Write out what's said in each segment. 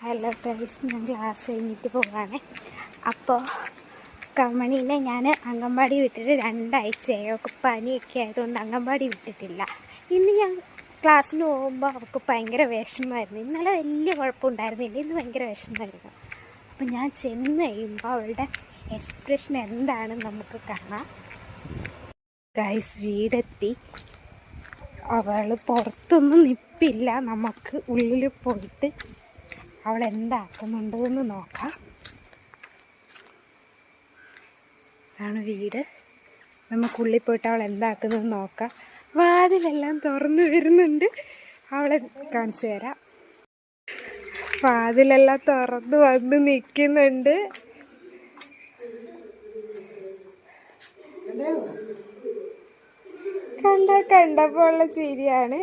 Hello guys, ഞാൻ class കഴിഞ്ഞിട്ട് പോവാണ്. അപ്പോൾ കമണീനെ ഞാൻ അംഗൻവാടി വിട്ടിട്ട് 2 ആഴ്ചയായി. അവൾക്ക് പനിയൊക്കെ ആയതുകൊണ്ട് അംഗൻവാടി വിട്ടിട്ടില്ല. ഇന്ന് ഞാൻ ക്ലാസ്സിന് പോകുമ്പോൾ അവൾക്ക് ഭയങ്കര വിഷമമായിരുന്നു. ഇന്നലെ വലിയ കുഴപ്പമുണ്ടായിരുന്നില്ല, ഇന്ന് ഭയങ്കര വിഷമമായിരുന്നു. അപ്പം ഞാൻ ചെന്ന് കഴിയുമ്പോൾ അവളുടെ എക്സ്പ്രഷൻ എന്താണെന്ന് നമുക്ക് കാണാം. ഗൈസ്, വീടെത്തി. അവൾ പുറത്തൊന്നും നിൽപ്പില്ല. നമുക്ക് ഉള്ളിൽ പോയിട്ട് അവൾ എന്താക്കുന്നുണ്ടെന്ന് നോക്കാം. ഇതാണ് വീട്. നമുക്കുള്ളിൽ പോയിട്ട് അവൾ എന്താക്കുന്നതെന്ന് നോക്കാം. വാതിലെല്ലാം തുറന്നു വരുന്നുണ്ട്. അവളെ കാണിച്ചു തരാം. വാതിലെല്ലാം തുറന്ന് വന്ന് നിൽക്കുന്നുണ്ട്. കണ്ടപ്പോൾ ഉള്ള ചിരിയാണ്.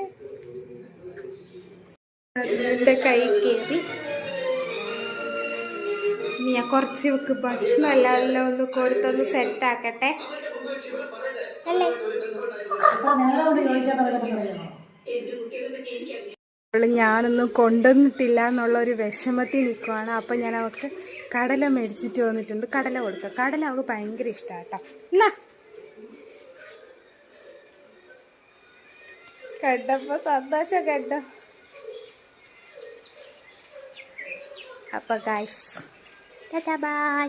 എൻ്റെ കൈ കയറി. ഞാൻ കുറച്ച് ഇവക്ക് ഭക്ഷണം എല്ലാം ഒന്ന് കൊടുത്തൊന്ന് സെറ്റാക്കട്ടെ അല്ലേ. ഞാനൊന്നും കൊണ്ടുവന്നിട്ടില്ല എന്നുള്ളൊരു വിഷമത്തിൽ നിൽക്കുവാണ്. അപ്പം ഞാൻ അവൾക്ക് കടല മേടിച്ചിട്ട് വന്നിട്ടുണ്ട്. കടല കൊടുക്കാം. കടല അവൾക്ക് ഭയങ്കര ഇഷ്ടമാണ് കേട്ടോ. എന്നാ കണ്ടപ്പോൾ സന്തോഷം കണ്ടോ. അപ്പോൾ ഗൈസ്, ടാറ്റാ ബൈ.